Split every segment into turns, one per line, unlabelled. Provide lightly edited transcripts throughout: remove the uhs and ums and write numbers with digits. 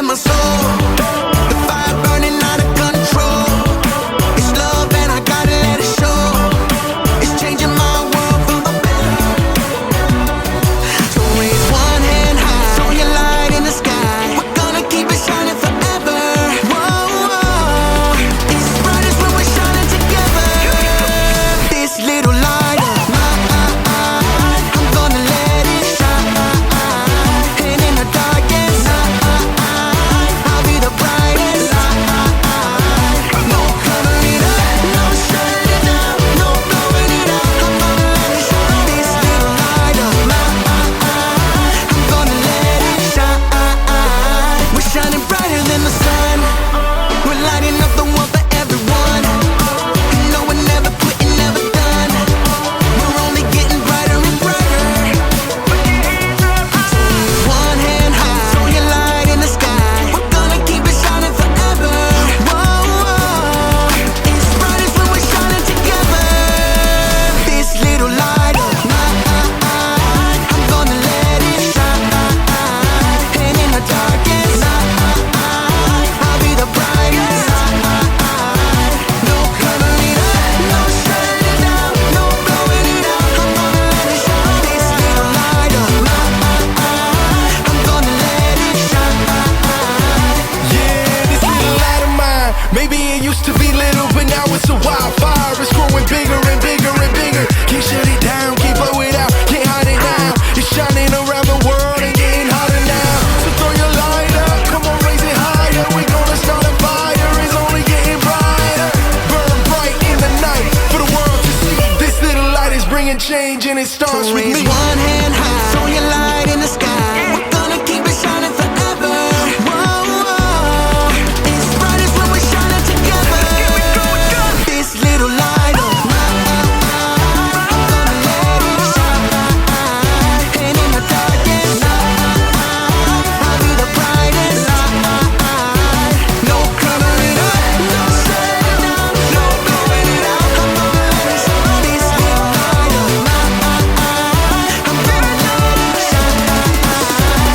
my soul. The fire burning out of control. It's love and I gotta let it show. It's changing my world for the better. So raise one hand high, show your light in the sky. We're gonna keep it shining forever. Whoa, whoa. It's brightest when we're shining together. This little light of mine, I'm gonna let it shine. And in the darkest night, I'll be the brightest light. No covering it up, no shutting it down, no blowing it out. I'm gonna let it shine. This little light of mine, I'm gonna let it shine. We're shining brighter than the sun. We're lighting up the world for everyone. No, we're never quitting, never done. We're only getting brighter and brighter. So raise one hand high, show your light in the sky. We're gonna keep it shining forever. Whoa, whoa. It's brightest when we're shining together. This little light of mine, I'm gonna let it shine. And in the darkest night, I'll be the brightest light. No covering up, no shutting it down, no blowing it out. I'm gonna let it shine. This little light of mine, I'm gonna let it shine.
Yeah, this little light of mine. Maybe it used to be little, but now it's a wildfire. It's growing bigger and bigger and bigger. Can't shut it down, can't blow it out, can't hide it now. It's shining around the world and getting hotter now. So throw your light up, come on, raise it higher. We gonna start a fire, it's only getting brighter. Burn bright in the night for the world to see. This little light is bringing change and it starts
So
with
raise
me.
one hand high, show your light in the sky. We're gonna keep it shining forever. Whoa, whoa. It's brightest when we're shining together. This little light of mine, I'm gonna let it shine. And in the darkest night, I'll be the brightest light. No covering up, no shutting it down, no blowing it out. I'm gonna let it shine. This little light of mine, I'm gonna let it shine.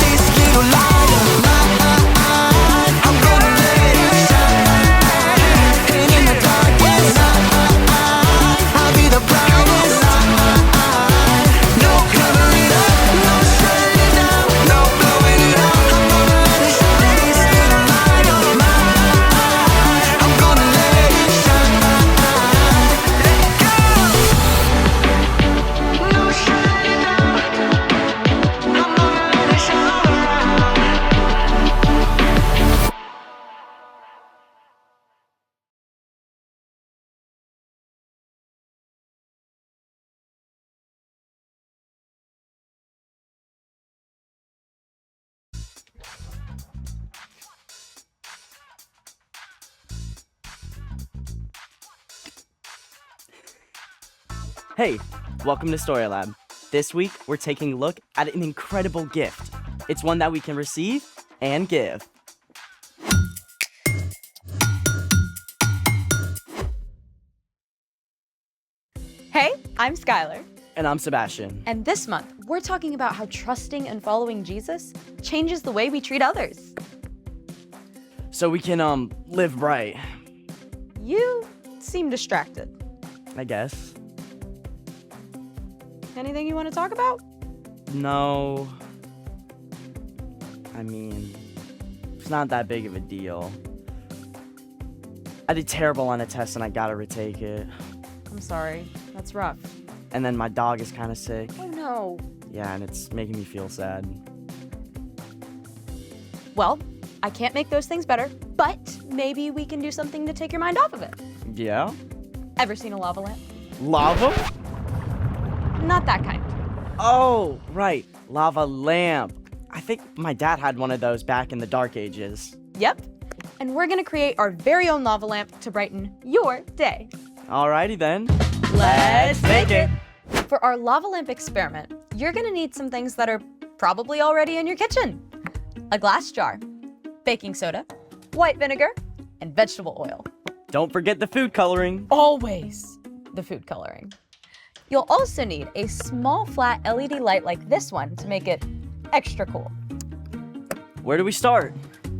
This little light of mine, I'm gonna let it shine. And in the darkest night, I'll be the brightest light. No covering up, no shutting it down, no blowing it out. I'm gonna let it shine. This little light of mine, I'm gonna let it shine. No shutting it down, I'm gonna let it shine all around.
Hey, welcome to Story Lab. This week, we're taking a look at an incredible gift. It's one that we can receive and give.
Hey, I'm Skylar,
And I'm Sebastian.
and this month we're talking about how trusting and following Jesus changes the way we treat others.
So we can, live right,
You seem distracted.
I guess.
Anything you want to talk about?
No. I mean, it's not that big of a deal. I did terrible on a test and I gotta retake it.
I'm sorry, that's rough.
And then my dog is kind of sick.
Oh no.
Yeah, and it's making me feel sad.
Well, I can't make those things better, but maybe we can do something to take your mind off of it.
Yeah?
Ever seen a lava lamp?
Lava?
Not that kind.
Oh, right. Lava lamp. I think my dad had one of those back in the Dark Ages.
Yep. And we're gonna create our very own lava lamp to brighten your day.
Alrighty then.
Let's
make it.
For our lava lamp experiment, you're gonna need some things that are probably already in your kitchen. A glass jar, baking soda, white vinegar, and vegetable oil.
Don't forget the food coloring.
Always the food coloring. You'll also need a small flat LED light like this one to make it extra cool.
Where do we start?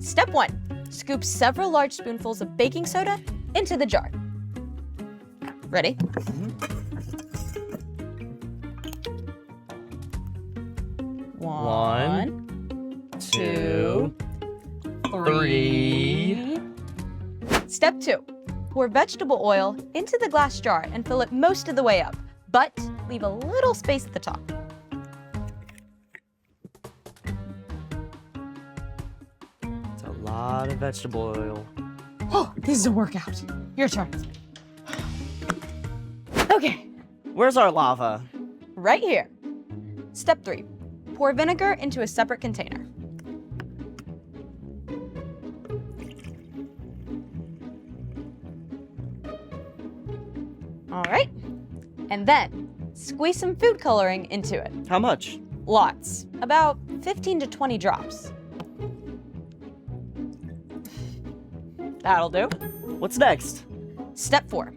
Step 1. Scoop several large spoonfuls of baking soda into the jar. Ready?
One,
2,
3.
Step 2. Pour vegetable oil into the glass jar and fill it most of the way up, but leave a little space at the top.
It's a lot of vegetable oil.
Oh, this is a workout. Your turn. Okay,
Where's our lava?
right here. Step 3. Pour vinegar into a separate container. All right. And then squeeze some food coloring into it.
How much?
Lots. About 15 to 20 drops. That'll do.
What's next?
Step 4.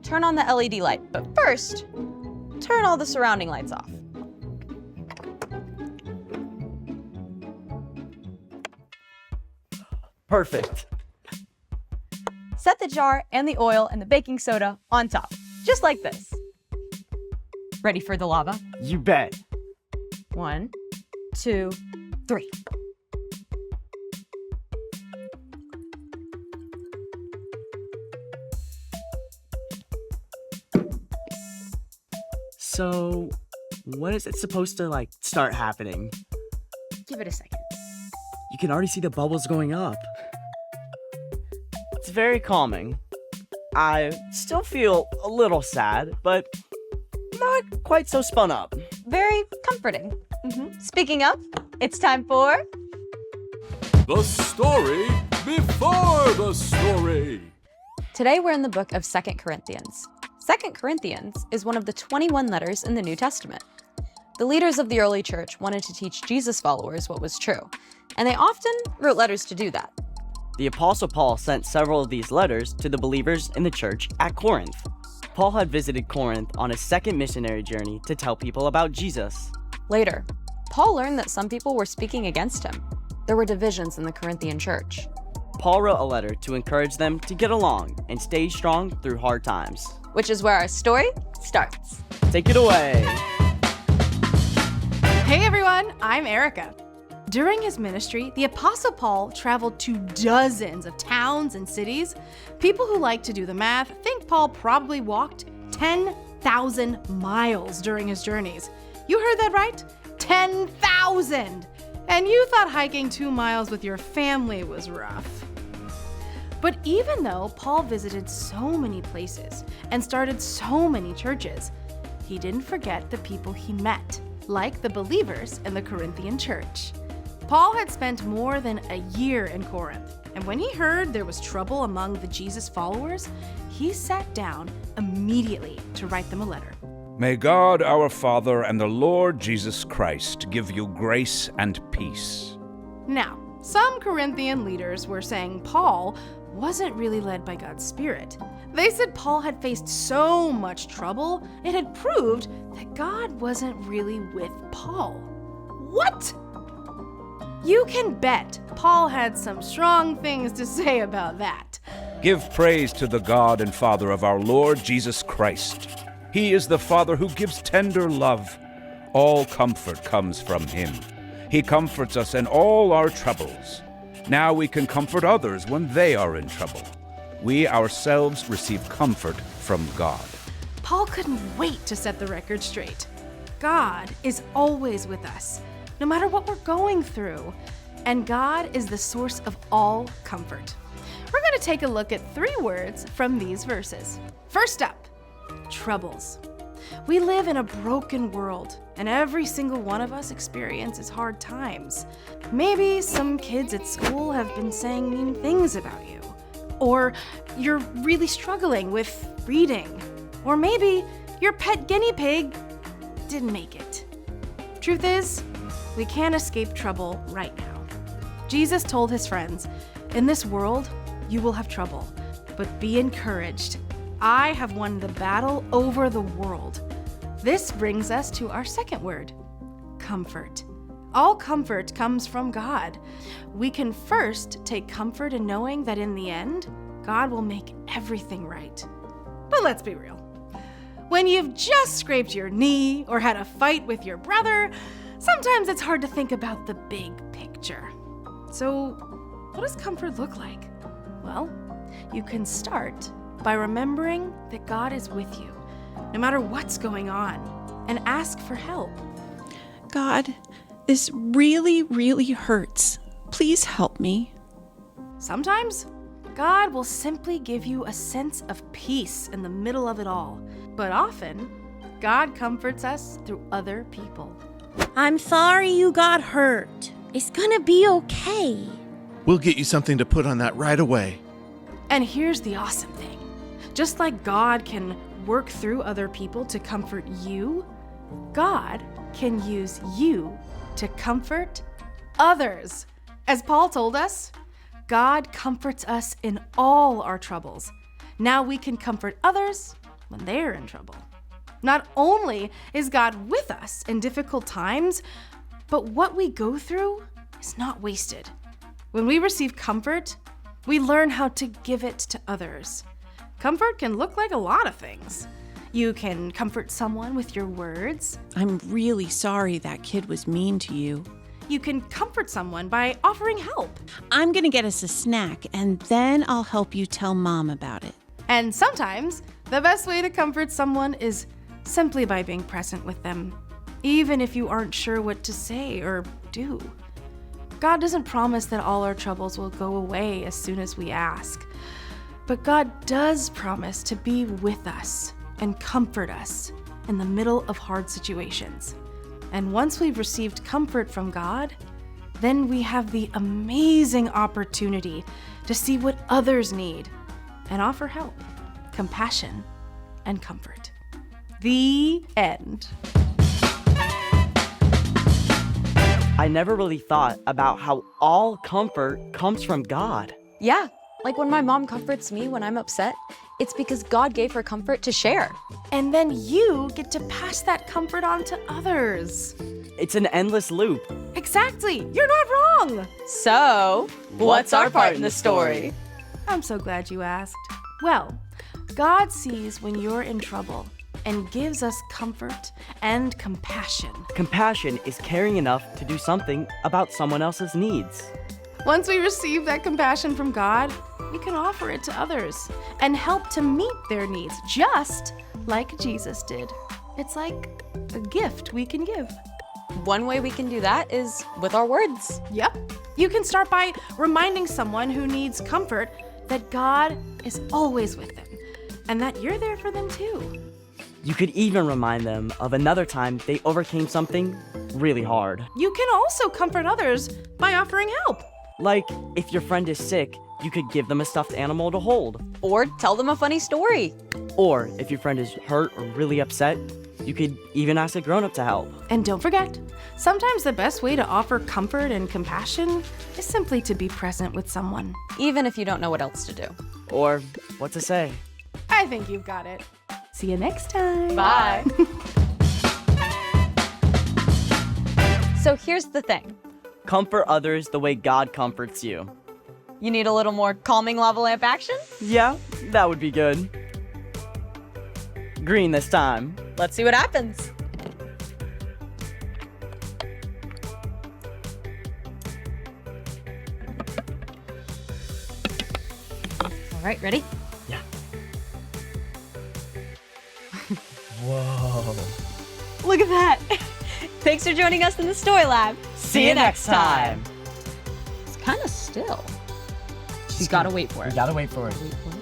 Turn on the LED light, but first, turn all the surrounding lights off.
Perfect.
Set the jar and the oil and the baking soda on top, just like this. Ready for the lava?
You bet.
1, 2, 3.
So, when is it supposed to, start happening?
Give it a second.
You can already see the bubbles going up. It's very calming. I still feel a little sad, but not quite so spun up.
Very comforting. Speaking of, it's time for...
The story before the story.
Today we're in the book of 2 Corinthians. 2 Corinthians is one of the 21 letters in the New Testament. The leaders of the early church wanted to teach Jesus followers what was true, and they often wrote letters to do that.
The Apostle Paul sent several of these letters to the believers in the church at Corinth. Paul had visited Corinth on his second missionary journey to tell people about Jesus.
Later, Paul learned that some people were speaking against him. There were divisions in the Corinthian church.
Paul wrote a letter to encourage them to get along and stay strong through hard times.
Which is where our story starts.
Take it away.
Hey everyone, I'm Erica. During his ministry, the Apostle Paul traveled to dozens of towns and cities. People who like to do the math think Paul probably walked 10,000 miles during his journeys. You heard that right? 10,000! And you thought hiking 2 miles with your family was rough. But even though Paul visited so many places and started so many churches, he didn't forget the people he met, like the believers in the Corinthian church. Paul had spent more than a year in Corinth, and when he heard there was trouble among the Jesus followers, he sat down immediately to write them a letter.
May God our Father and the Lord Jesus Christ give you grace and peace.
Now, some Corinthian leaders were saying Paul wasn't really led by God's Spirit. They said Paul had faced so much trouble, it had proved that God wasn't really with Paul. What? You can bet Paul had some strong things to say about that.
Give praise to the God and Father of our Lord Jesus Christ. He is the Father who gives tender love. All comfort comes from him. He comforts us in all our troubles. Now we can comfort others when they are in trouble. We ourselves receive comfort from God.
Paul couldn't wait to set the record straight. God is always with us, no matter what we're going through. And God is the source of all comfort. We're going to take a look at 3 words from these verses. First up, troubles. We live in a broken world, and every single one of us experiences hard times. Maybe some kids at school have been saying mean things about you. Or you're really struggling with reading. Or maybe your pet guinea pig didn't make it. Truth is, we can't escape trouble right now. Jesus told his friends, "In this world, you will have trouble, but be encouraged. I have won the battle over the world." This brings us to our second word, comfort. All comfort comes from God. We can first take comfort in knowing that in the end, God will make everything right. But let's be real. When you've just scraped your knee or had a fight with your brother, sometimes it's hard to think about the big picture. So, what does comfort look like? Well, you can start by remembering that God is with you, no matter what's going on, and ask for help.
God, this really, really hurts. Please help me.
Sometimes, God will simply give you a sense of peace in the middle of it all. But often, God comforts us through other people.
I'm sorry you got hurt. It's gonna be okay.
We'll get you something to put on that right away.
And here's the awesome thing. Just like God can work through other people to comfort you, God can use you to comfort others. As Paul told us, God comforts us in all our troubles. Now we can comfort others when they're in trouble. Not only is God with us in difficult times, but what we go through is not wasted. When we receive comfort, we learn how to give it to others. Comfort can look like a lot of things. You can comfort someone with your words.
I'm really sorry that kid was mean to you.
You can comfort someone by offering help.
I'm gonna get us a snack and then I'll help you tell Mom about it.
And sometimes, the best way to comfort someone is simply by being present with them, even if you aren't sure what to say or do. God doesn't promise that all our troubles will go away as soon as we ask, but God does promise to be with us and comfort us in the middle of hard situations. And once we've received comfort from God, then we have the amazing opportunity to see what others need and offer help, compassion, and comfort. The end.
I never really thought about how all comfort comes from God.
Yeah, like when my mom comforts me when I'm upset, it's because God gave her comfort to share.
And then you get to pass that comfort on to others.
It's an endless loop.
Exactly, you're not wrong.
So, what's our part in the story?
I'm so glad you asked. Well, God sees when you're in trouble and gives us comfort and compassion.
Compassion is caring enough to do something about someone else's needs.
Once we receive that compassion from God, we can offer it to others and help to meet their needs, just like Jesus did. It's like a gift we can give.
One way we can do that is with our words.
Yep. You can start by reminding someone who needs comfort that God is always with them and that you're there for them too.
You could even remind them of another time they overcame something really hard.
You can also comfort others by offering help.
Like, if your friend is sick, you could give them a stuffed animal to hold.
Or tell them a funny story.
Or, if your friend is hurt or really upset, you could even ask a grown-up to help.
And don't forget, sometimes the best way to offer comfort and compassion is simply to be present with someone.
Even if you don't know what else to do.
Or what to say.
I think you've got it. See you next time.
Bye. So here's the thing.
Comfort others the way God comforts you.
You need a little more calming lava lamp action?
Yeah, that would be good. Green this time.
Let's see what happens. All right, ready?
Yeah. Whoa.
Look at that. Thanks for joining us in the Story Lab.
See you next time.
It's kind of still. She's got to wait for it.
You gotta wait for it.
Wait for it.